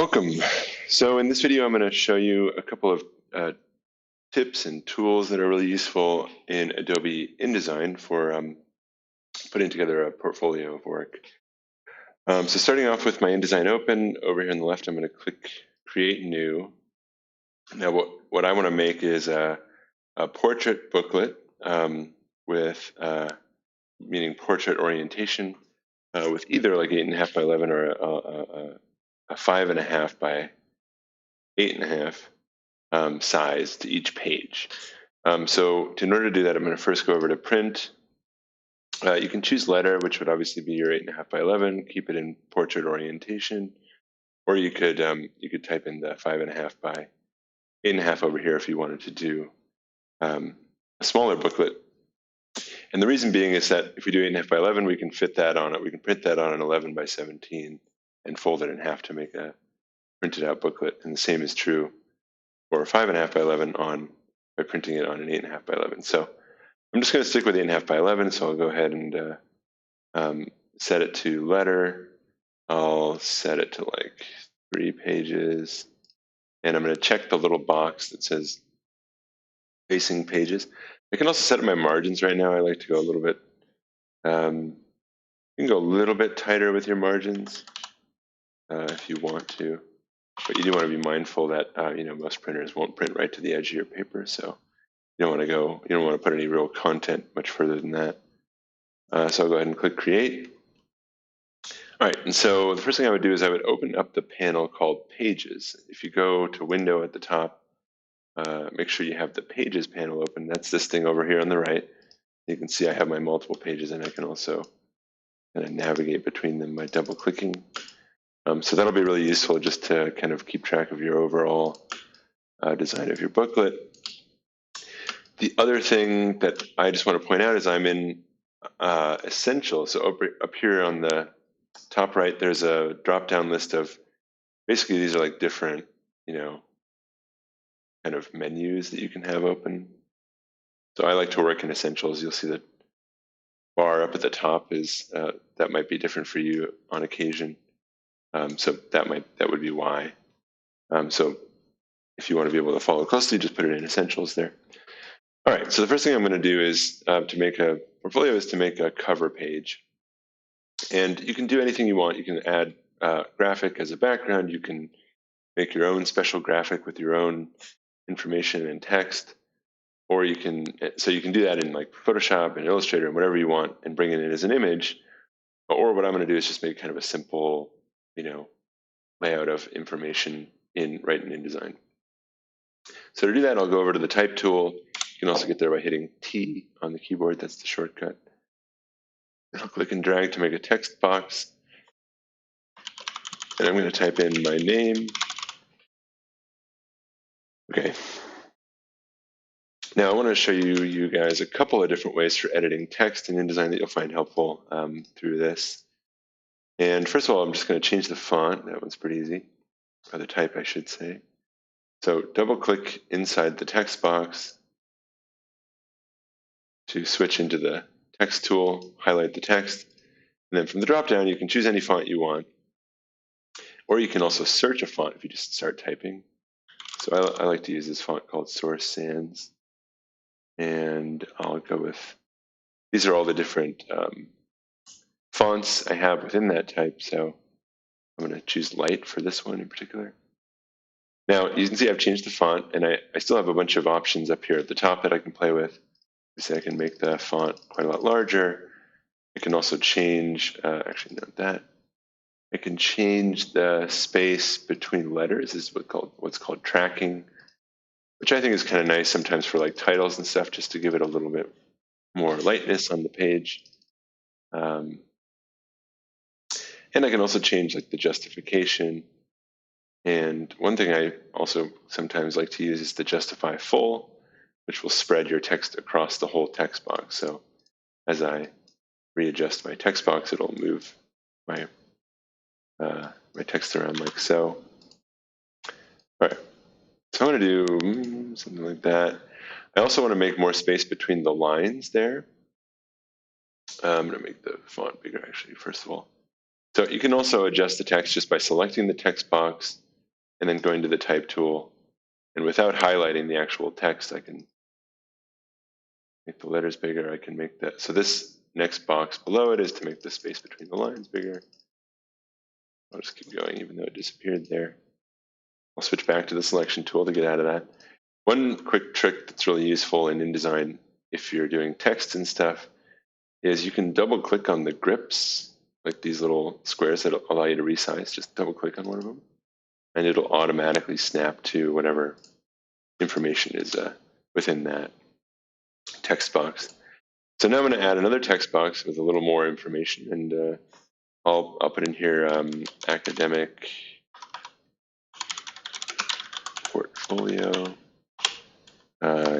Welcome. So in this video, I'm going to show you a couple of tips and tools that are really useful in Adobe InDesign for putting together a portfolio of work. So starting off with my InDesign open, over here on the left, I'm going to click Create New. Now what I want to make is a portrait booklet with, meaning portrait orientation, with either like 8.5 by 11 or a 5.5 by 8.5 size to each page. So in order to do that, I'm going to first go over to print. You can choose letter, which would obviously be your 8.5 by 11. Keep it in portrait orientation, or you could type in the 5.5 by 8.5 over here if you wanted to do a smaller booklet. And the reason being is that if we do 8.5 by 11, we can fit that on it. We can print that on an 11 by 17 and fold it in half to make a printed out booklet. And the same is true for 5.5 by 11 by printing it on an 8.5 by 11. So I'm just going to stick with 8.5 by 11. So I'll go ahead and set it to letter. I'll set it to like 3 pages. And I'm going to check the little box that says facing pages. I can also set up my margins right now. I like to go a little bit, you can go a little bit tighter with your margins if you want to. But you do want to be mindful that most printers won't print right to the edge of your paper, so you don't want to put any real content much further than that. So I'll go ahead and click Create. All right, and so the first thing I would do is I would open up the panel called Pages. If you go to Window at the top, make sure you have the Pages panel open. That's this thing over here on the right. You can see I have my multiple pages, and I can also kind of navigate between them by double-clicking. So that'll be really useful just to kind of keep track of your overall design of your booklet. The other thing that I just want to point out is I'm in Essentials. So up here on the top right, there's a drop-down list of, basically these are like different, kind of menus that you can have open. So I like to work in Essentials. You'll see the bar up at the top is, that might be different for you on occasion. So that would be why. So if you want to be able to follow closely, just put it in Essentials there. All right, so the first thing I'm going to do is to make a portfolio is to make a cover page. And you can do anything you want. You can add graphic as a background. You can make your own special graphic with your own information and text. Or you can do that in like Photoshop and Illustrator and whatever you want and bring it in as an image. Or what I'm going to do is just make kind of a simple layout of information right in InDesign. So to do that, I'll go over to the Type tool. You can also get there by hitting T on the keyboard. That's the shortcut. And I'll click and drag to make a text box. And I'm going to type in my name. Okay. Now I want to show you guys a couple of different ways for editing text in InDesign that you'll find helpful through this. And first of all, I'm just going to change the font. That one's pretty easy, or the type, I should say. So double-click inside the text box to switch into the text tool, highlight the text, and then from the drop-down, you can choose any font you want. Or you can also search a font if you just start typing. So I like to use this font called Source Sans. And I'll go with, these are all the different fonts I have within that type, so I'm going to choose light for this one in particular. Now, you can see I've changed the font, and I still have a bunch of options up here at the top that I can play with. So I can make the font quite a lot larger. I can also change, actually not that. I can change the space between letters. This is what's called tracking, which I think is kind of nice sometimes for like titles and stuff, just to give it a little bit more lightness on the page. And I can also change like the justification. And one thing I also sometimes like to use is the justify full, which will spread your text across the whole text box. So as I readjust my text box, it'll move my text around like so. All right, so I'm going to do something like that. I also want to make more space between the lines there. I'm going to make the font bigger, actually, first of all. So you can also adjust the text just by selecting the text box and then going to the type tool. And without highlighting the actual text, I can make the letters bigger. I can make that. So this next box below it is to make the space between the lines bigger. I'll just keep going, even though it disappeared there. I'll switch back to the selection tool to get out of that. One quick trick that's really useful in InDesign, if you're doing text and stuff, is you can double click on the grips, like these little squares that allow you to resize. Just double click on one of them, and it'll automatically snap to whatever information is within that text box. So now I'm going to add another text box with a little more information, and I'll put in here academic portfolio,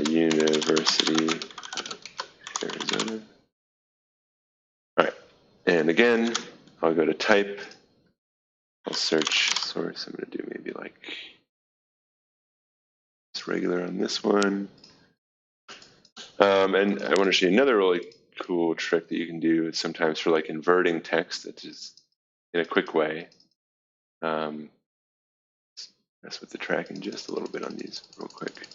University of Arizona. All right, and again, I'll go to type. I'll search source. I'm going to do maybe like it's regular on this one. And I want to show you another really cool trick that you can do sometimes for like inverting text. That's just in a quick way. Mess with the tracking just a little bit on these real quick.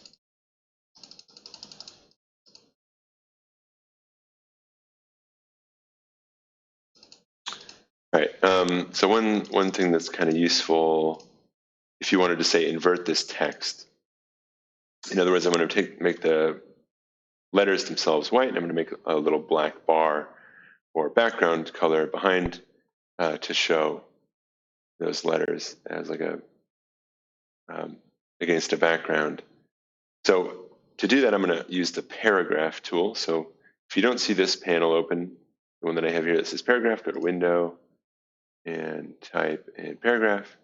All right. So one thing that's kind of useful, if you wanted to say invert this text, in other words, I'm going to make the letters themselves white, and I'm going to make a little black bar or background color behind to show those letters as like a against a background. So to do that, I'm going to use the paragraph tool. So if you don't see this panel open, the one that I have here that says paragraph, go to Window and type in paragraph.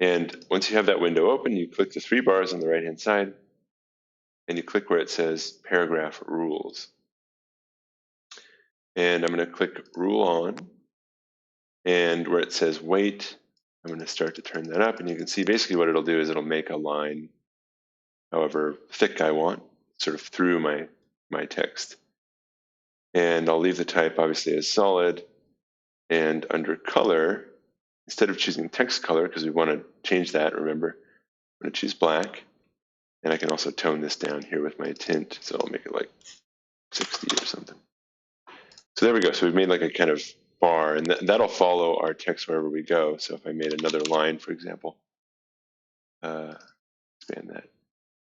And once you have that window open, you click the three bars on the right-hand side, and you click where it says paragraph rules. And I'm going to click rule on, and where it says weight, I'm going to start to turn that up, and you can see basically what it'll do is it'll make a line however thick I want, sort of through my text. And I'll leave the type obviously as solid, and under color, instead of choosing text color, because we want to change that, remember, I'm going to choose black, and I can also tone this down here with my tint, so I'll make it like 60 or something. So there we go. So we've made like a kind of bar, and that'll follow our text wherever we go. So if I made another line, for example, expand that,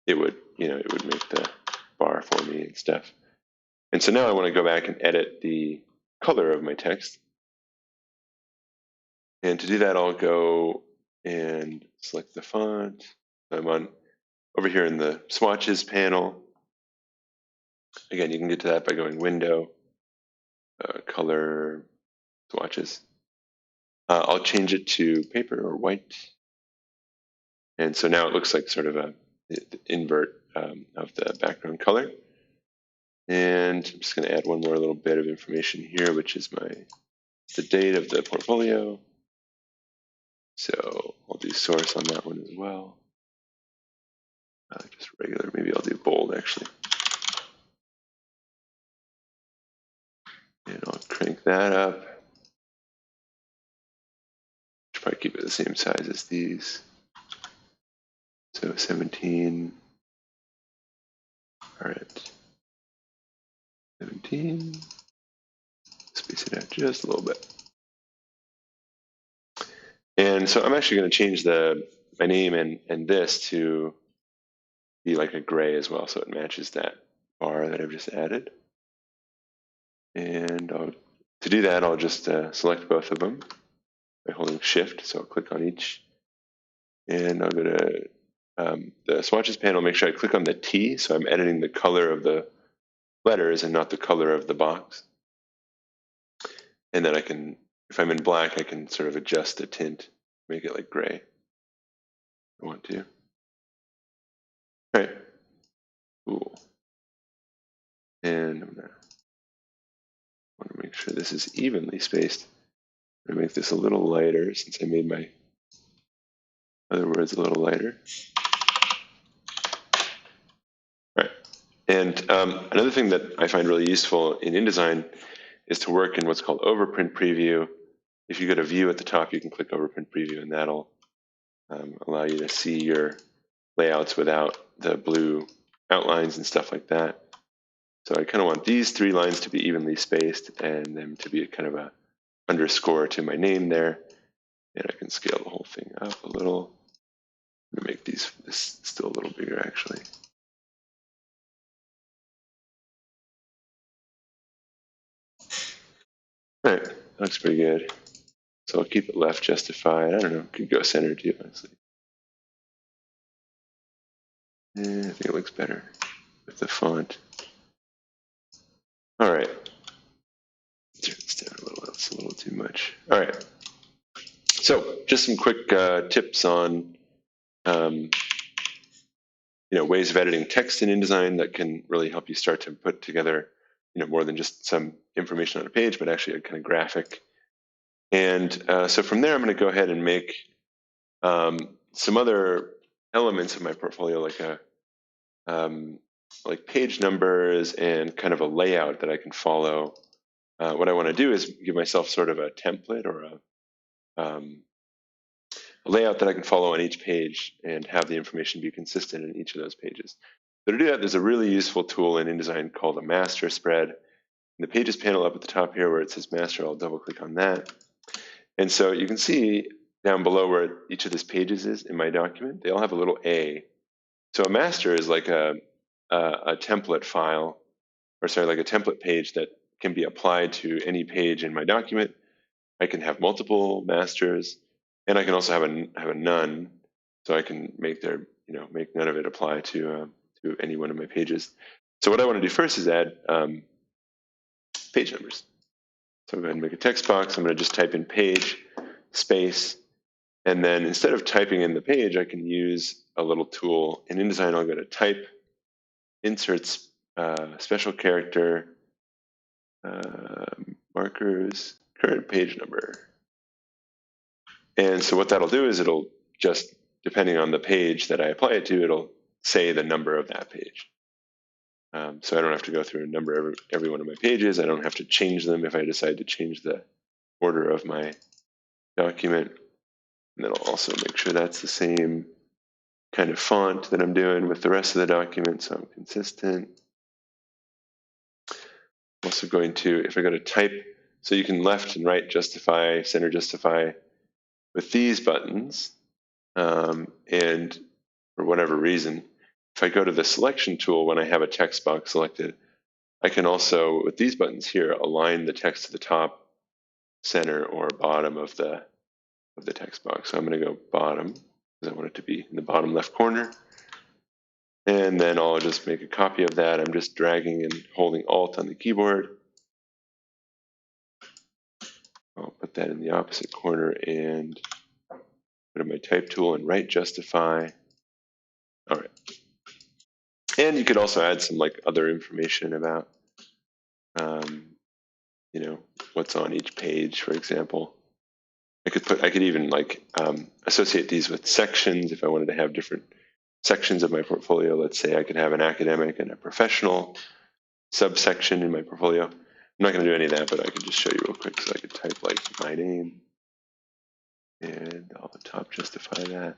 it would make the bar for me and stuff. And so now I want to go back and edit the color of my text. And to do that, I'll go and select the font. I'm on over here in the swatches panel. Again, you can get to that by going Window, Color, Swatches. I'll change it to paper or white. And so now it looks like sort of a invert of the background color. And I'm just going to add one more little bit of information here, which is the date of the portfolio. So I'll do source on that one as well. Just regular, maybe I'll do bold actually. And I'll crank that up. Should probably keep it the same size as these. So 17. All right. 17. Space it out just a little bit. And so I'm actually going to change my name and this to be like a gray as well, so it matches that bar that I've just added. And to do that, I'll just select both of them by holding Shift. So I'll click on each, and I'll go to the swatches panel. Make sure I click on the T, so I'm editing the color of the letters and not the color of the box. And then I can, if I'm in black, I can sort of adjust the tint, make it like gray. I want to. All right. Cool. And I'm gonna want to make sure this is evenly spaced. I'm gonna make this a little lighter since I made my other words a little lighter. All right. And another thing that I find really useful in InDesign is to work in what's called overprint preview. If you go to view at the top, you can click overprint preview, and that'll allow you to see your layouts without the blue outlines and stuff like that. So I kind of want these 3 lines to be evenly spaced and them to be kind of a underscore to my name there. And I can scale the whole thing up a little. I'm gonna make this still a little bigger actually. All right, that looks pretty good. So I'll keep it left justified. I don't know, could go center too, honestly. I think it looks better with the font. All right. Turn this down a little, that's a little too much. All right. So just some quick tips on ways of editing text in InDesign that can really help you start to put together more than just some information on a page, but actually a kind of graphic. And so from there, I'm going to go ahead and make some other elements of my portfolio, like page numbers and kind of a layout that I can follow. What I want to do is give myself sort of a template or a layout that I can follow on each page and have the information be consistent in each of those pages. So to do that, there's a really useful tool in InDesign called a master spread. In the Pages panel up at the top here where it says master, I'll double click on that. And so you can see down below where each of these pages is in my document, they all have a little A. So a master is like a template file, or sorry, like a template page that can be applied to any page in my document. I can have multiple masters, and I can also have a none, so I can make make none of it apply to any one of my pages. So what I want to do first is add page numbers. So I'm going to make a text box. I'm going to just type in page space, and then instead of typing in the page, I can use a little tool. In InDesign, I'll go to type, inserts, special character, markers, current page number. And so what that'll do is it'll just, depending on the page that I apply it to, it'll say the number of that page. So I don't have to go through and number every one of my pages. I don't have to change them if I decide to change the order of my document. And then I'll also make sure that's the same kind of font that I'm doing with the rest of the document, so I'm consistent. I'm also going to, if I go to type, so you can left and right justify, center justify with these buttons, and for whatever reason, if I go to the selection tool when I have a text box selected, I can also, with these buttons here, align the text to the top, center, or bottom of the text box. So I'm going to go bottom, because I want it to be in the bottom left corner. And then I'll just make a copy of that. I'm just dragging and holding Alt on the keyboard. I'll put that in the opposite corner and go to my type tool and right justify. All right. And you could also add some other information about, what's on each page, for example. I could even associate these with sections if I wanted to have different sections of my portfolio. Let's say I could have an academic and a professional subsection in my portfolio. I'm not going to do any of that, but I could just show you real quick. So I could type my name, and I'll top justify that.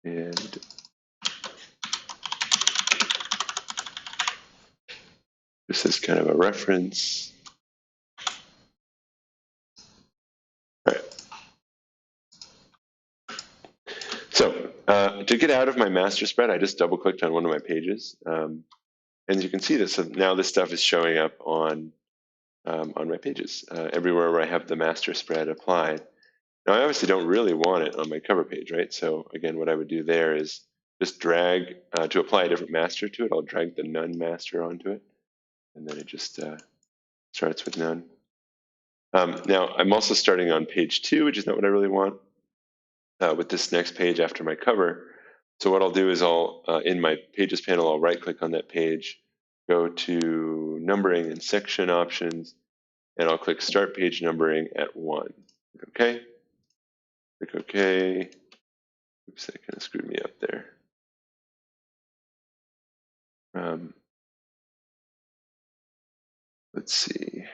And this is kind of a reference. All right. So to get out of my master spread, I just double clicked on one of my pages. And as you can see this, so now this stuff is showing up on my pages, everywhere where I have the master spread applied. Now, I obviously don't really want it on my cover page, right? So again, what I would do there is just drag, to apply a different master to it, I'll drag the none master onto it, and then it just starts with none. Now, I'm also starting on page 2, which is not what I really want, with this next page after my cover. So what I'll do is in my Pages panel, I'll right-click on that page, go to Numbering and Section Options, and I'll click Start Page Numbering at 1. Okay. Click OK. Oops, that kind of screwed me up there. Let's see.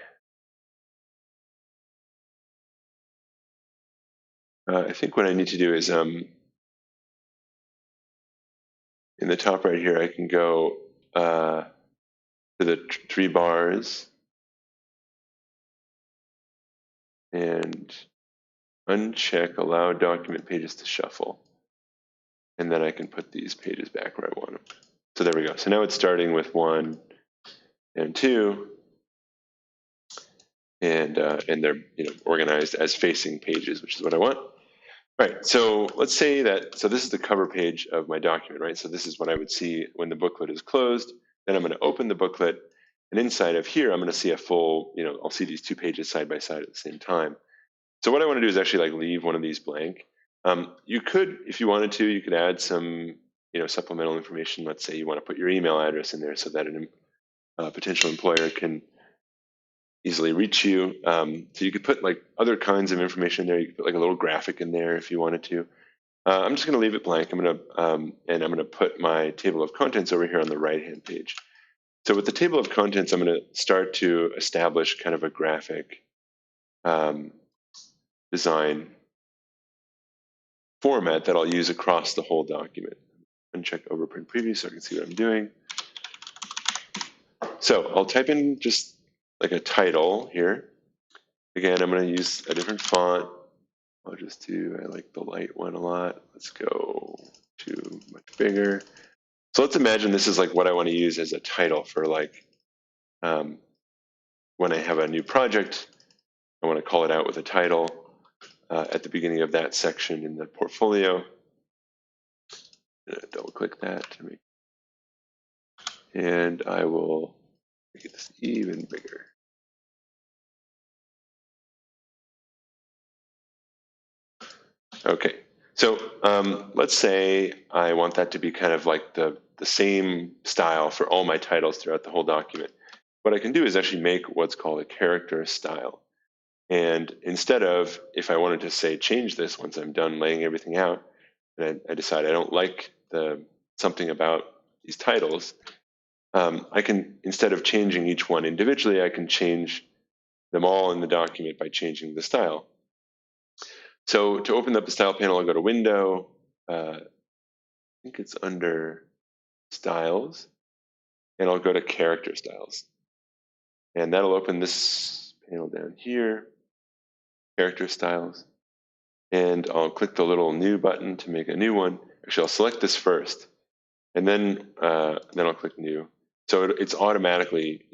I think what I need to do is in the top right here, I can go to the 3 bars and uncheck allow document pages to shuffle. And then I can put these pages back where I want them. So there we go. So now it's starting with 1 and 2, and they're organized as facing pages, which is what I want. All right, so let's say that, so this is the cover page of my document, right? So this is what I would see when the booklet is closed. Then I'm going to open the booklet, and inside of here, I'm going to see a full, I'll see these 2 pages side by side at the same time. So what I want to do is actually like leave one of these blank. You could, if you wanted to, you could add some, supplemental information. Let's say you want to put your email address in there so that a potential employer can easily reach you. So you could put like other kinds of information in there. You could put like a little graphic in there if you wanted to. I'm just going to leave it blank. I'm going to put my table of contents over here on the right-hand page. So with the table of contents, I'm going to start to establish kind of a graphic design format that I'll use across the whole document. Uncheck overprint preview so I can see what I'm doing. So I'll type in just like a title here. Again, I'm going to use a different font. I'll just do, I like the light one a lot. Let's go to much bigger. So let's imagine this is like what I want to use as a title for like when I have a new project, I want to call it out with a title at the beginning of that section in the portfolio. Double click that to make, and I will make this even bigger. Okay, so let's say I want that to be kind of like the same style for all my titles throughout the whole document. What I can do is actually make what's called a character style. And instead of, if I wanted to say change this once I'm done laying everything out, and I decide I don't like something about these titles, I can, instead of changing each one individually, I can change them all in the document by changing the style. So to open up the style panel, I'll go to Window. I think it's under Styles, and I'll go to Character Styles. And that'll open this panel down here, Character Styles. And I'll click the little New button to make a new one. Actually, I'll select this first, and then I'll click New. So it's automatically,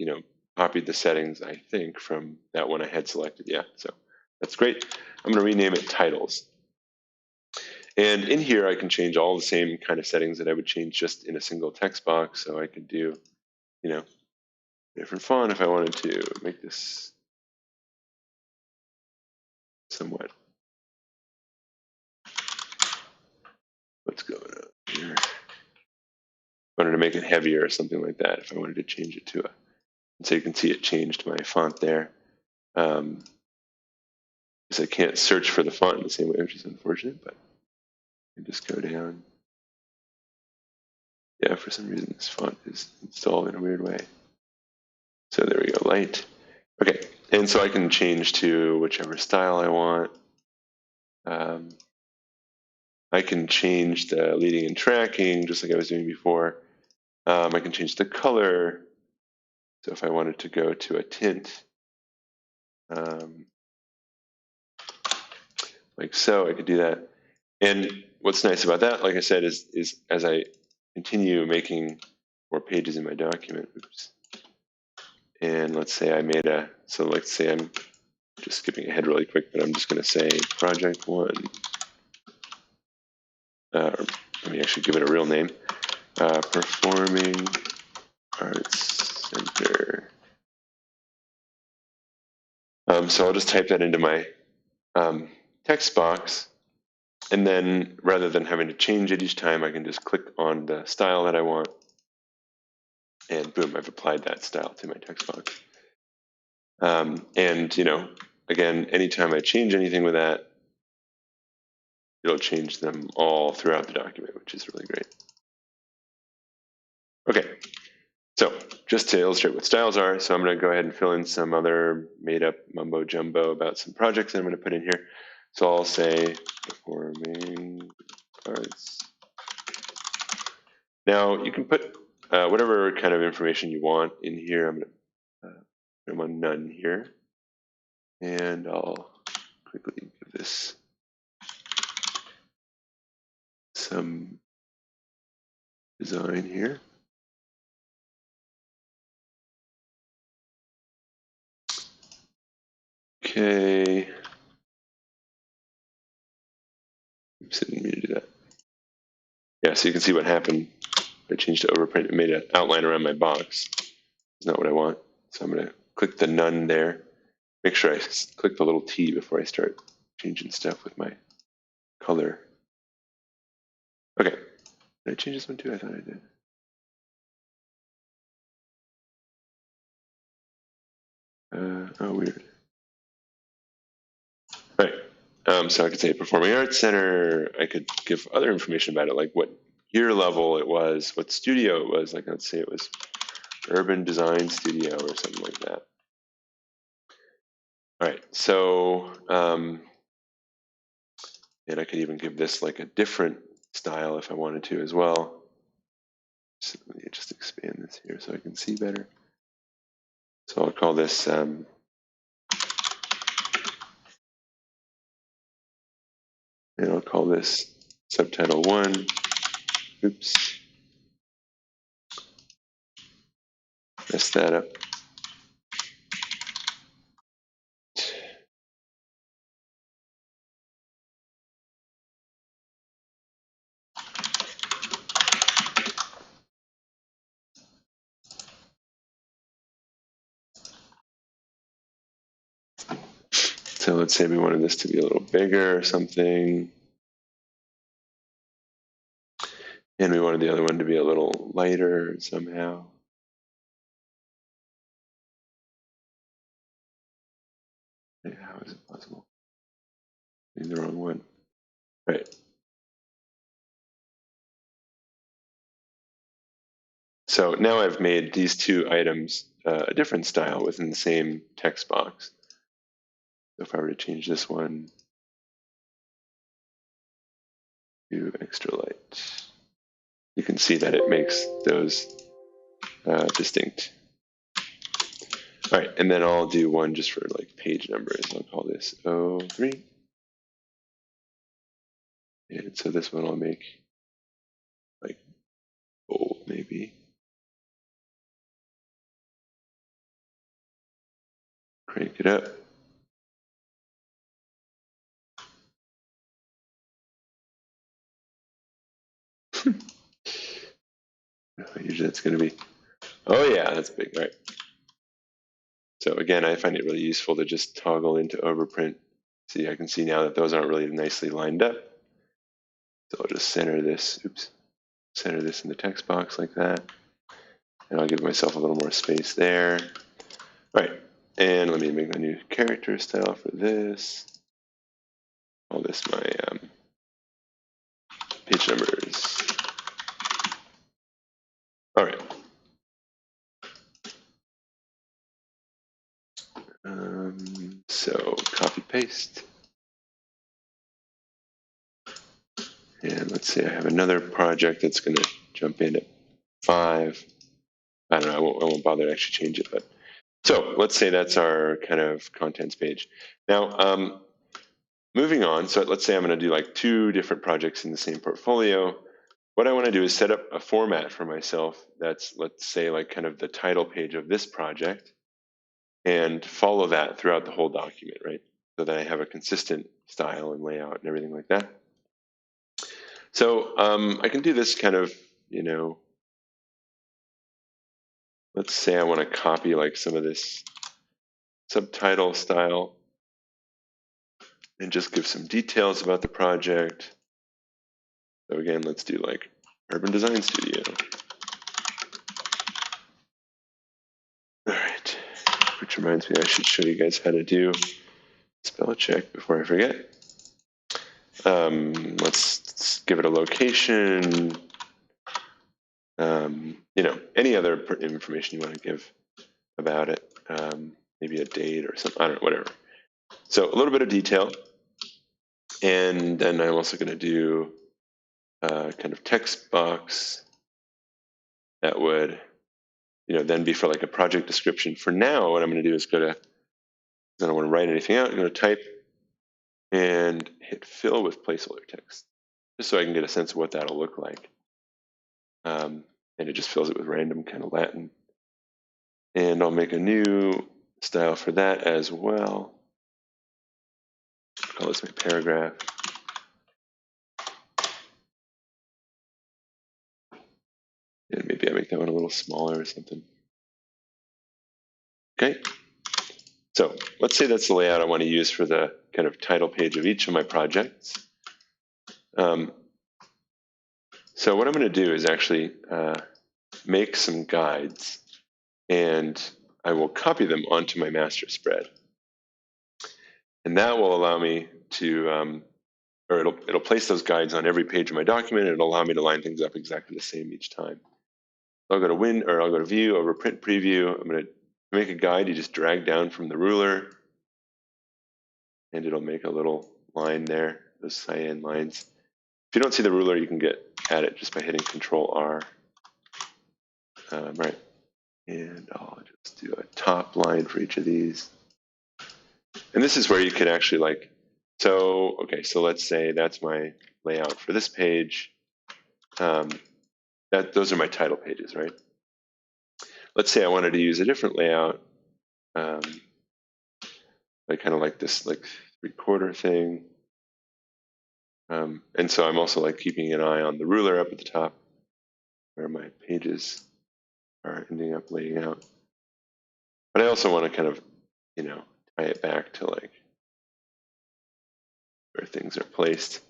copied the settings, I think, from that one I had selected. Yeah, so that's great. I'm going to rename it Titles. And in here, I can change all the same kind of settings that I would change just in a single text box. So I could do, different font if I wanted to make this somewhat. What's going on here? I wanted to make it heavier or something like that if I wanted to change it to a. So you can see it changed my font there. Because I can't search for the font in the same way, which is unfortunate, but I can just go down. Yeah, for some reason this font is installed in a weird way. So there we go, light. Okay, and so I can change to whichever style I want. I can change the leading and tracking, just like I was doing before. I can change the color. So if I wanted to go to a tint, like so, I could do that. And what's nice about that, like I said, is as I continue making more pages in my document, oops, and let's say I made so let's say I'm just skipping ahead really quick, but I'm just going to say project 1. Let me actually give it a real name. Performing Arts Center. So I'll just type that into my text box, and then rather than having to change it each time, I can just click on the style that I want, and boom, I've applied that style to my text box. And again, anytime I change anything with that, it'll change them all throughout the document, which is really great. Okay, so just to illustrate what styles are, so I'm going to go ahead and fill in some other made-up mumbo-jumbo about some projects that I'm going to put in here. So I'll say performing parts. Now you can put whatever kind of information you want in here. I'm going to put them on none here. And I'll quickly give this some design here. Okay. Oops, I didn't mean to do that. Yeah, so you can see what happened. I changed to overprint and made an outline around my box. It's not what I want. So I'm going to click the none there. Make sure I click the little T before I start changing stuff with my color. Okay. Did I change this one too? I thought I did. Oh, weird. All right. So I could say Performing Arts Center. I could give other information about it, like what year level it was, what studio it was. Like, let's say it was Urban Design Studio or something like that. All right. So, and I could even give this like a different style if I wanted to as well. So let me just expand this here so I can see better. So I'll call this and I'll call this subtitle 1. Oops. Messed that up. So let's say we wanted this to be a little bigger or something. And we wanted the other one to be a little lighter somehow. How is it possible? In the wrong one. Right. So now I've made these two items a different style within the same text box. So if I were to change this one to extra light, you can see that it makes those distinct. All right, and then I'll do one just for like page numbers. I'll call this 03. And so this one I'll make like bold maybe. Crank it up. Usually it's going to be, oh yeah, that's big, right? So again, I find it really useful to just toggle into overprint. See, I can see now that those aren't really nicely lined up. So I'll just center this, center this in the text box like that. And I'll give myself a little more space there. All right, and let me make a new character style for this. Call this my page numbers. All right. So copy paste. And let's say I have another project that's going to jump in at 5. I don't know, I won't bother to actually change it. But so let's say that's our kind of contents page. Now, moving on, so let's say I'm going to do like 2 different projects in the same portfolio. What I want to do is set up a format for myself that's, let's say, like kind of the title page of this project and follow that throughout the whole document, right? So that I have a consistent style and layout and everything like that. So I can do this kind of, let's say I want to copy like some of this subtitle style and just give some details about the project. So again, let's do like Urban Design Studio. All right, which reminds me I should show you guys how to do spell check before I forget. Let's give it a location. Any other information you want to give about it. Maybe a date or something, I don't know, whatever. So a little bit of detail. And then I'm also going to do a kind of text box that would, then be for like a project description. For now, what I'm going to do is go to, I don't want to write anything out, I'm going to type and hit fill with placeholder text, just so I can get a sense of what that'll look like. And it just fills it with random kind of Latin. And I'll make a new style for that as well. I'll call this my paragraph. And maybe I make that one a little smaller or something. Okay. So let's say that's the layout I want to use for the kind of title page of each of my projects. So what I'm going to do is actually make some guides, and I will copy them onto my master spread. And that will allow me to, or it'll place those guides on every page of my document, and it'll allow me to line things up exactly the same each time. I'll go to I'll go to View, over Print Preview. I'm going to make a guide. You just drag down from the ruler, and it'll make a little line there, those cyan lines. If you don't see the ruler, you can get at it just by hitting Control R. Right, and I'll just do a top line for each of these. And this is where you can actually so let's say that's my layout for this page. Those are my title pages, right? Let's say I wanted to use a different layout, kind of like this 3/4 thing. And so I'm also keeping an eye on the ruler up at the top where my pages are ending up laying out. But I also want to kind of, tie it back to where things are placed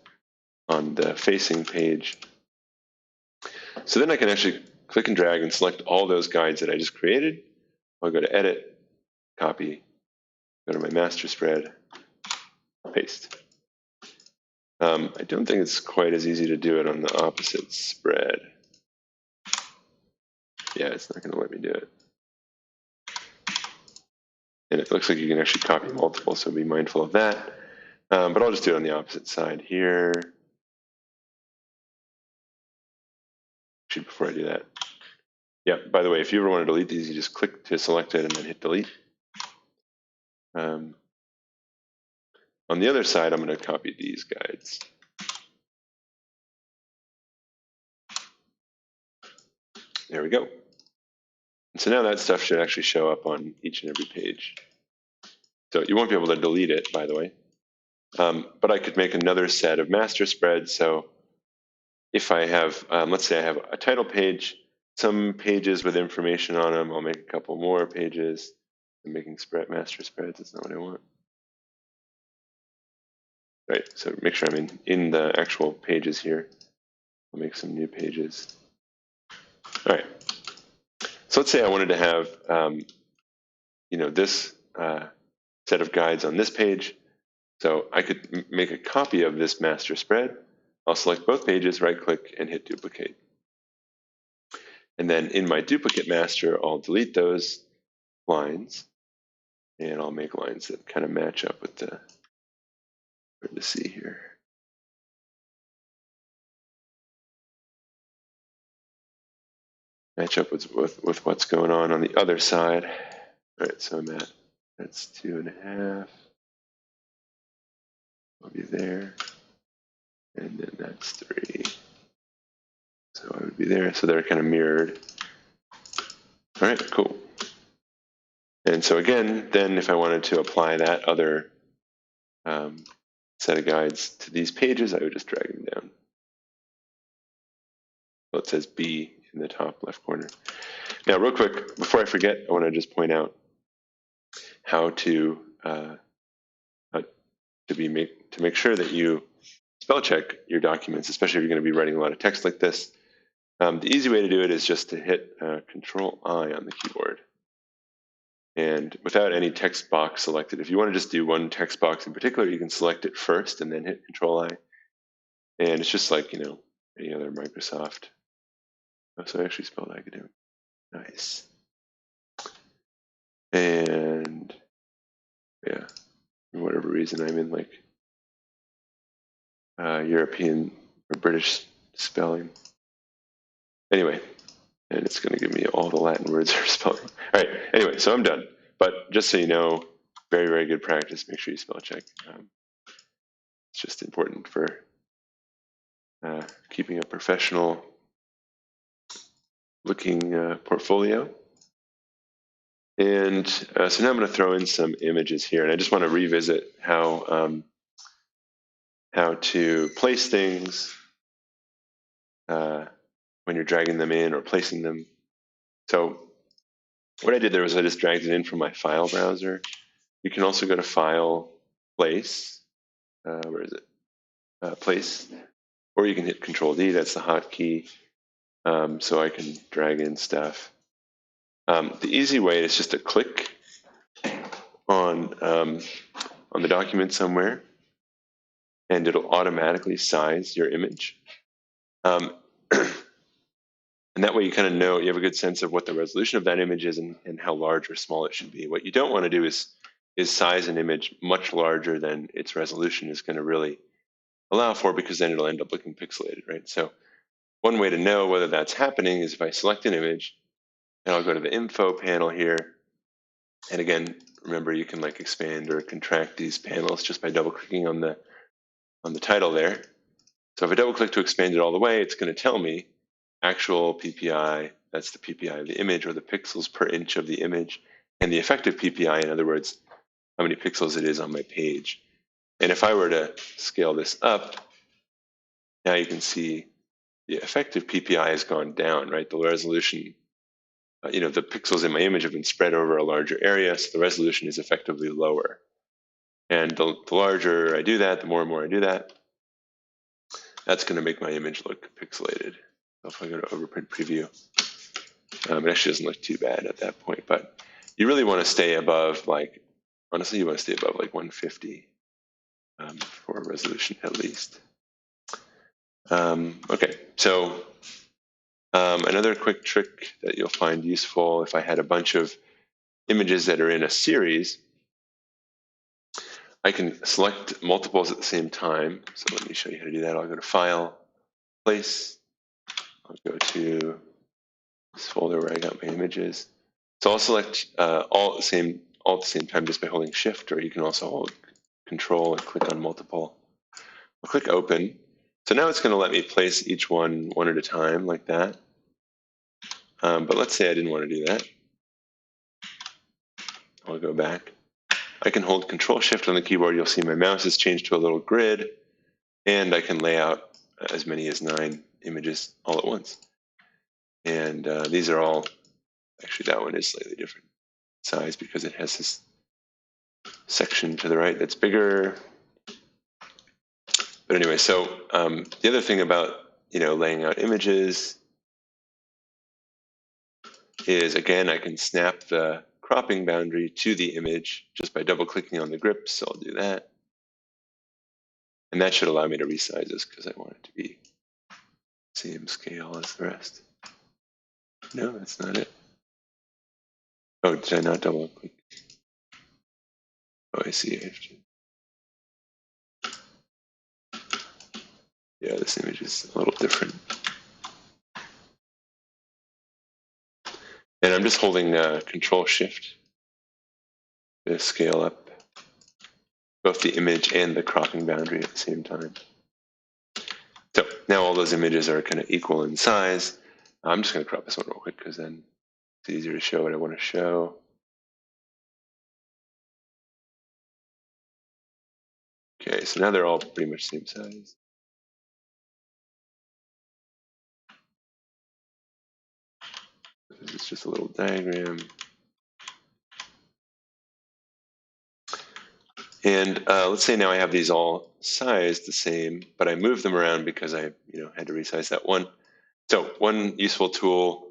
on the facing page. So then I can actually click and drag and select all those guides that I just created. I'll go to Edit, Copy, go to my master spread, paste. I don't think it's quite as easy to do it on the opposite spread. Yeah, it's not going to let me do it. And it looks like you can actually copy multiple, so be mindful of that. But I'll just do it on the opposite side here. Actually, before I do that, yeah, by the way, if you ever want to delete these, you just click to select it and then hit delete. On the other side, I'm going to copy these guides. There we go. And so now that stuff should actually show up on each and every page. So you won't be able to delete it, by the way. But I could make another set of master spreads. So if I have, let's say I have a title page, some pages with information on them, I'll make a couple more pages. I'm making master spreads, that's not what I want. Right, so make sure I'm in the actual pages here. I'll make some new pages. All right, so let's say I wanted to have, this set of guides on this page. So I could make a copy of this master spread. I'll select both pages, right click, and hit duplicate. And then in my duplicate master, I'll delete those lines, and I'll make lines that kind of match up with the, hard to see here. Match up with what's going on the other side. All right, so that's 2.5. I'll be there. And then that's 3. So I would be there. So they're kind of mirrored. All right, cool. And so again, then if I wanted to apply that other set of guides to these pages, I would just drag them down. So it says B in the top left corner. Now, real quick, before I forget, I want to just point out how to make sure that you spell check your documents, especially if you're going to be writing a lot of text like this. The easy way to do it is just to hit Control I on the keyboard. And without any text box selected, if you want to just do one text box in particular, you can select it first and then hit Control I. And it's just like, any other Microsoft. Oh, so I actually spelled academic. Nice. And yeah, for whatever reason, I'm in European or British spelling. Anyway, and it's going to give me all the Latin words for spelling. All right, anyway, so I'm done. But just so you know, very, very good practice. Make sure you spell check. It's just important for keeping a professional looking portfolio. And so now I'm going to throw in some images here. And I just want to revisit how to place things when you're dragging them in or placing them. So what I did there was I just dragged it in from my file browser. You can also go to File, Place. Where is it? Place. Or you can hit Control-D. That's the hotkey. So I can drag in stuff. The easy way is just to click on the document somewhere, and it'll automatically size your image. And that way you kind of know, you have a good sense of what the resolution of that image is and how large or small it should be. What you don't want to do is size an image much larger than its resolution is going to really allow for, because then it'll end up looking pixelated, right? So one way to know whether that's happening is if I select an image, and I'll go to the info panel here. And again, remember, you can like expand or contract these panels just by double clicking on the title there. So if I double click to expand it all the way, it's going to tell me actual PPI, that's the PPI of the image, or the pixels per inch of the image, and the effective PPI, in other words, how many pixels it is on my page. And if I were to scale this up, now you can see the effective PPI has gone down, right? The resolution, the pixels in my image have been spread over a larger area, so the resolution is effectively lower. And the larger I do that, the more and more I do that, that's going to make my image look pixelated. So if I go to overprint preview, it actually doesn't look too bad at that point, but you really want to stay above, honestly, you want to stay above 150 for resolution at least. Okay, so another quick trick that you'll find useful if I had a bunch of images that are in a series, I can select multiples at the same time. So let me show you how to do that. I'll go to File, Place. I'll go to this folder where I got my images. So I'll select all at the same time just by holding Shift, or you can also hold Control and click on multiple. I'll click Open. So now it's going to let me place each one at a time like that. But let's say I didn't want to do that. I'll go back. I can hold Control Shift on the keyboard. You'll see my mouse has changed to a little grid, and I can lay out as many as 9 images all at once. And these are all, actually that one is slightly different size because it has this section to the right that's bigger. But anyway, so the other thing about laying out images is, again, I can snap the cropping boundary to the image just by double clicking on the grips. So I'll do that. And that should allow me to resize this because I want it to be same scale as the rest. No, that's not it. Oh, did I not double click? Oh, I see. I have to. Yeah, this image is a little different. And I'm just holding Control Shift to scale up both the image and the cropping boundary at the same time. So now all those images are kind of equal in size. I'm just going to crop this one real quick because then it's easier to show what I want to show. Okay, so now they're all pretty much the same size. This is just a little diagram. And let's say now I have these all sized the same, but I moved them around because I had to resize that one. So one useful tool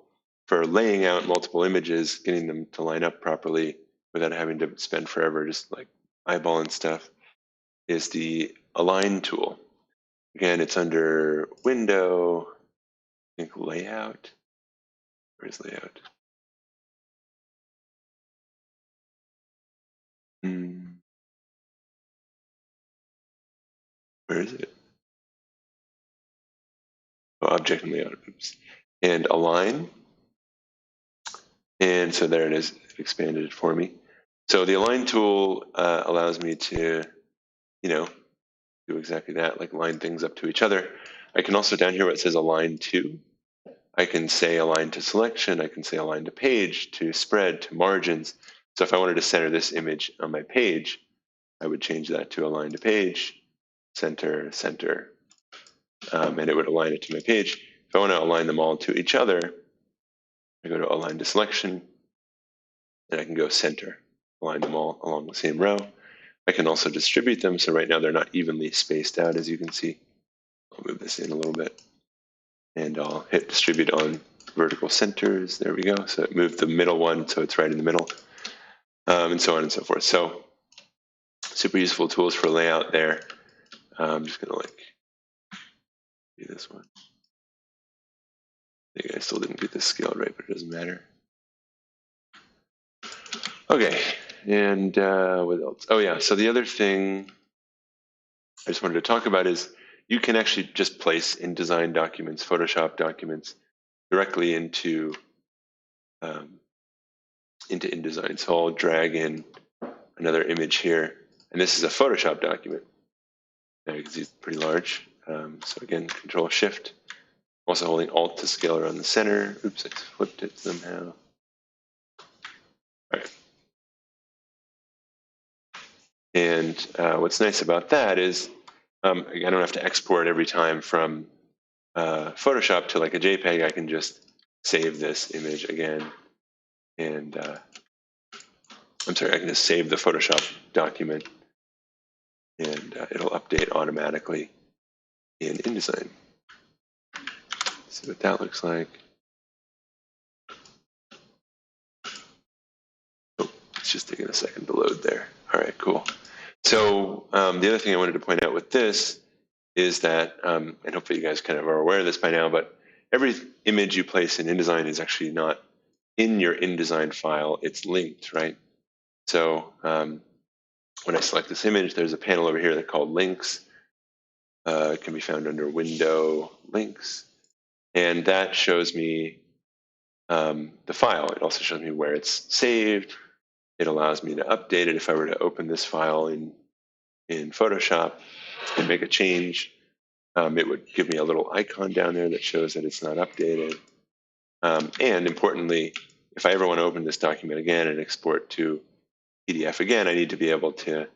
for laying out multiple images, getting them to line up properly without having to spend forever just like eyeballing stuff, is the Align tool. Again, it's under Window, I think Layout. Where's Layout? Where is it? object and layout, oops, and align. And so there it is, it expanded it for me. So the align tool allows me to, do exactly that, like line things up to each other. I can also, down here where it says align to, I can say align to selection, I can say align to page, to spread, to margins. So if I wanted to center this image on my page, I would change that to align to page, center, center, and it would align it to my page. If I want to align them all to each other, I go to align to selection, and I can go center, align them all along the same row. I can also distribute them, so right now they're not evenly spaced out, as you can see. I'll move this in a little bit, and I'll hit distribute on vertical centers. There we go. So it moved the middle one, so it's right in the middle, and so on and so forth. So super useful tools for layout there. I'm just gonna do this one. I think I still didn't get this scaled right, but it doesn't matter. Okay, and what else? Oh yeah, so the other thing I just wanted to talk about is you can actually just place InDesign documents, Photoshop documents directly into InDesign. So I'll drag in another image here, and this is a Photoshop document. Now you can see it's pretty large. So again, Control Shift. Also holding Alt to scale around the center. Oops, I flipped it somehow. All right. And what's nice about that is I don't have to export every time from Photoshop to like a JPEG. I can just save this image again. And I'm sorry, I can just save the Photoshop document and it'll update automatically in InDesign. See what that looks like. Oh, it's just taking a second to load there. All right, cool. So the other thing I wanted to point out with this is that, and hopefully you guys kind of are aware of this by now, but every image you place in InDesign is actually not in your InDesign file, it's linked, right? So when I select this image, there's a panel over here that's called links. It can be found under window links. And that shows me the file. It also shows me where it's saved. It allows me to update it if I were to open this file in Photoshop and make a change. It would give me a little icon down there that shows that it's not updated. And importantly, if I ever want to open this document again and export to PDF again, I need to be able to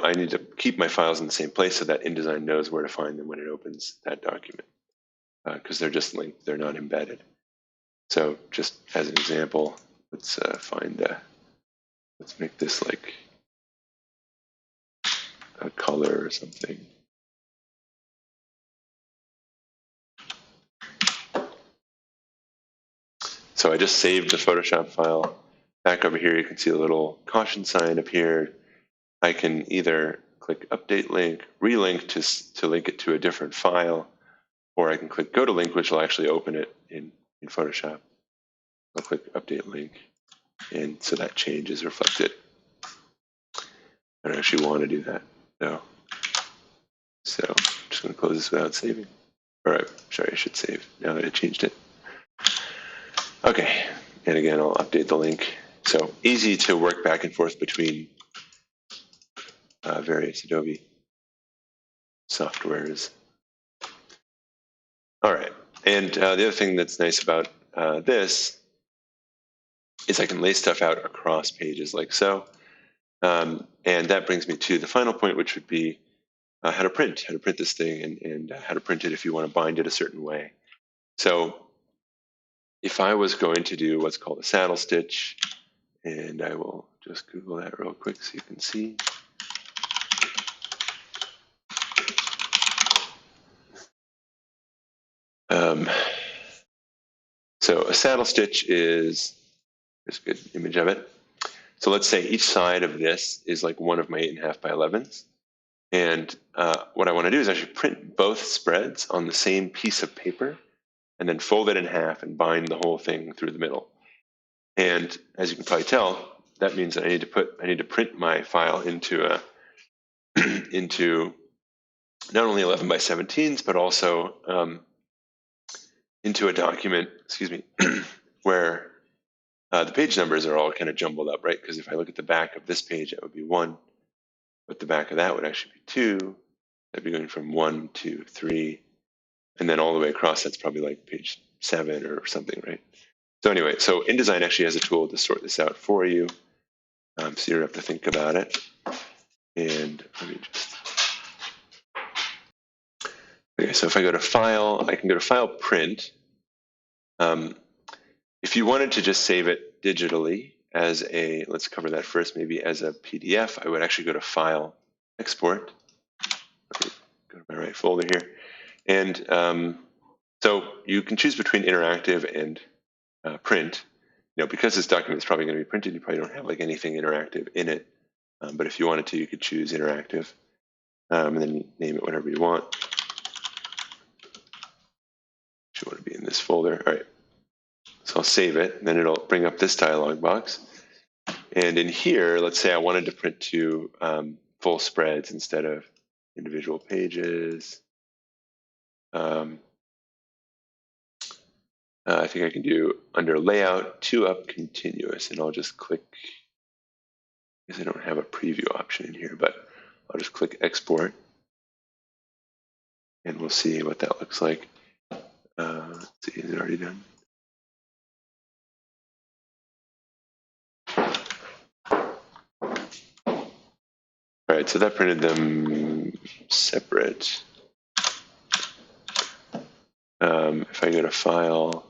I need to keep my files in the same place so that InDesign knows where to find them when it opens that document, because they're just linked, they're not embedded. So just as an example, let's let's make this like a color or something. So I just saved the Photoshop file. Back over here, you can see a little caution sign appeared. I can either click Update Link, relink to link it to a different file, or I can click Go to Link, which will actually open it in Photoshop. I'll click Update Link, and so that change is reflected. I don't actually want to do that, no. So I'm just going to close this without saving. All right, sorry, I should save now that I changed it. Okay, and again, I'll update the link. So easy to work back and forth between various Adobe softwares. All right, and the other thing that's nice about this is I can lay stuff out across pages like so. And that brings me to the final point, which would be how to print this thing and how to print it if you want to bind it a certain way. So if I was going to do what's called a saddle stitch, and I will just Google that real quick so you can see. So a saddle stitch is, there's a good image of it. So let's say each side of this is like one of my 8.5 by 11s. And what I want to do is actually print both spreads on the same piece of paper and then fold it in half and bind the whole thing through the middle. And as you can probably tell, that means that I need to print my file into a into not only 11 by 17s, but also into a document, excuse me, where the page numbers are all kind of jumbled up, right? Because if I look at the back of this page, that would be 1, but the back of that would actually be 2. That'd be going from 1, 2, 3, and then all the way across, that's probably like page 7 or something, right? So anyway, so InDesign actually has a tool to sort this out for you, so you don't have to think about it. And let me just, okay, so if I go to File, I can go to File, Print. If you wanted to just save it digitally as a, let's cover that first, maybe as a PDF, I would actually go to File, Export. Let me go to my right folder here. And so you can choose between interactive and print. Because this document is probably going to be printed, you probably don't have like anything interactive in it. But if you wanted to, you could choose interactive, and then name it whatever you want. You want to be in this folder. All right. So I'll save it, and then it'll bring up this dialog box. And in here, let's say I wanted to print to full spreads instead of individual pages. I think I can do under layout, 2 up continuous, and I'll just click, because I don't have a preview option in here, but I'll just click export, and we'll see what that looks like. Let's see, is it already done? All right, so that printed them separate. If I go to File,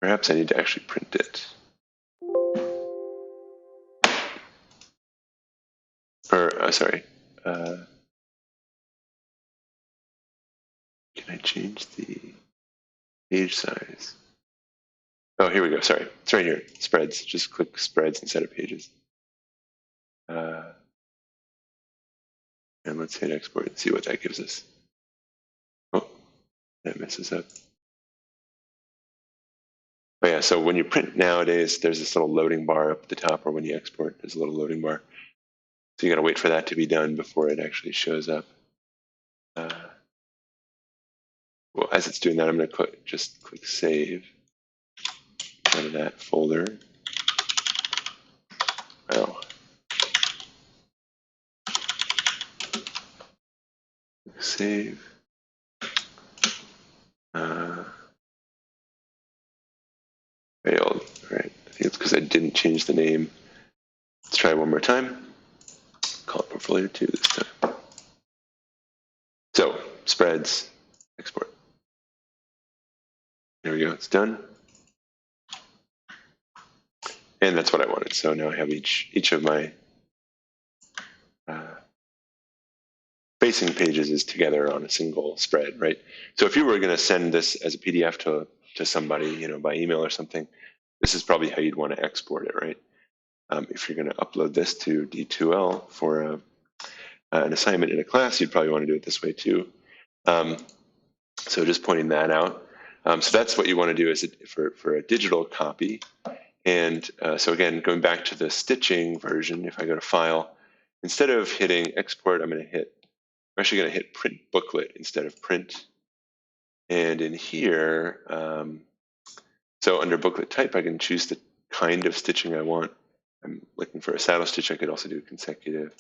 perhaps I need to actually print it. Or, sorry. Can I change the page size? Oh, here we go. Sorry. It's right here. Spreads. Just click spreads instead of pages. And let's hit export and see what that gives us. Oh, that messes up. Oh yeah, so when you print nowadays, there's this little loading bar up at the top, or when you export, there's a little loading bar. So you got to wait for that to be done before it actually shows up. Well, as it's doing that, I'm going to just click Save out of that folder. Oh. Save. Failed. All right. I think it's because I didn't change the name. Let's try one more time. Call it Portfolio 2 this time. So, spreads, export. There we go. It's done. And that's what I wanted. So now I have each of my facing pages is together on a single spread, right? So if you were going to send this as a PDF to somebody, by email or something, this is probably how you'd want to export it, right? If you're going to upload this to D2L for an assignment in a class, you'd probably want to do it this way too. So just pointing that out. So that's what you want to do is for a digital copy. And so again, going back to the stitching version, if I go to File, instead of hitting Export, I'm actually going to hit Print Booklet instead of Print. And in here, so under Booklet Type, I can choose the kind of stitching I want. I'm looking for a saddle stitch. I could also do consecutive.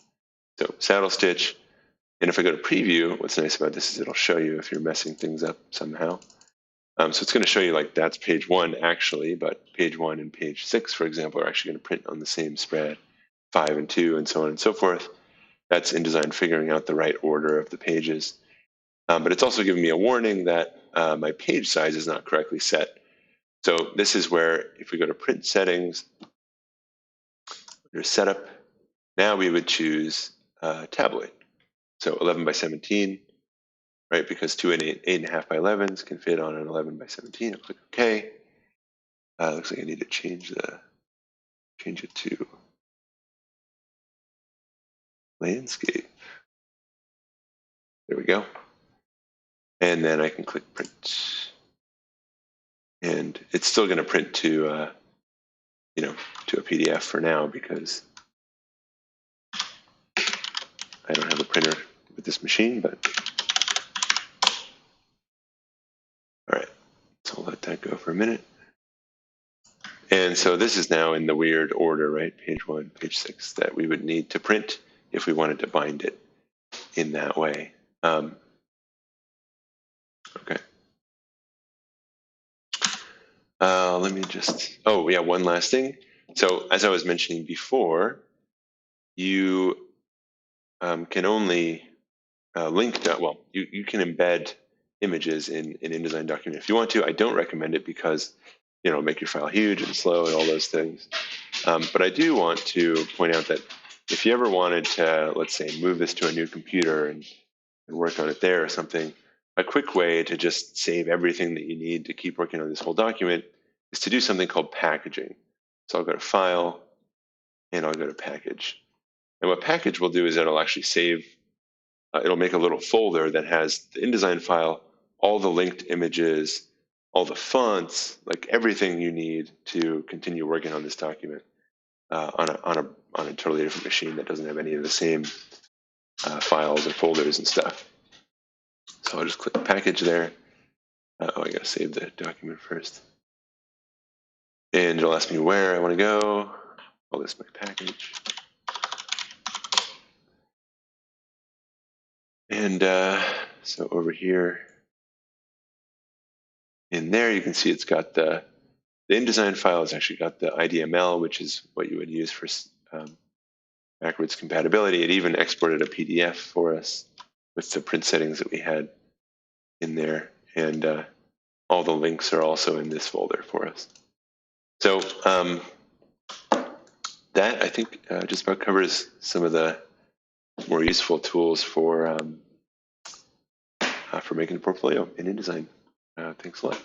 So saddle stitch. And if I go to Preview, what's nice about this is it'll show you if you're messing things up somehow. So it's going to show you like that's page 1 actually, but page 1 and page 6, for example, are actually going to print on the same spread, 5 and 2, and so on and so forth. That's InDesign figuring out the right order of the pages. But it's also giving me a warning that my page size is not correctly set. So this is where if we go to Print Settings, under Setup, now we would choose Tabloid. So 11 by 17. Right, because 2 and 8.5 by 11s can fit on an 11 by 17. I'll click OK. Looks like I need to change it to landscape. There we go. And then I can click print. And it's still going to print to to a PDF for now because I don't have a printer with this machine, but all right, so I'll let that go for a minute. And so this is now in the weird order, right? Page 1, page 6 that we would need to print if we wanted to bind it in that way. Okay. Let me just, one last thing. So as I was mentioning before, you can only link, you can embed images in an InDesign document if you want to. I don't recommend it because, make your file huge and slow and all those things. But I do want to point out that if you ever wanted to, let's say, move this to a new computer and work on it there or something, a quick way to just save everything that you need to keep working on this whole document is to do something called packaging. So I'll go to File, and I'll go to Package. And what Package will do is it'll actually save, it'll make a little folder that has the InDesign file, all the linked images, all the fonts, like everything you need to continue working on this document on a totally different machine that doesn't have any of the same files and folders and stuff. So I'll just click Package there. I gotta save the document first. And it'll ask me where I want to go. Call this my package. And so over here, in there, you can see it's got the InDesign file. It's actually got the IDML, which is what you would use for backwards compatibility. It even exported a PDF for us with the print settings that we had in there. And all the links are also in this folder for us. So that, I think, just about covers some of the more useful tools for making a portfolio in InDesign. Thanks a lot.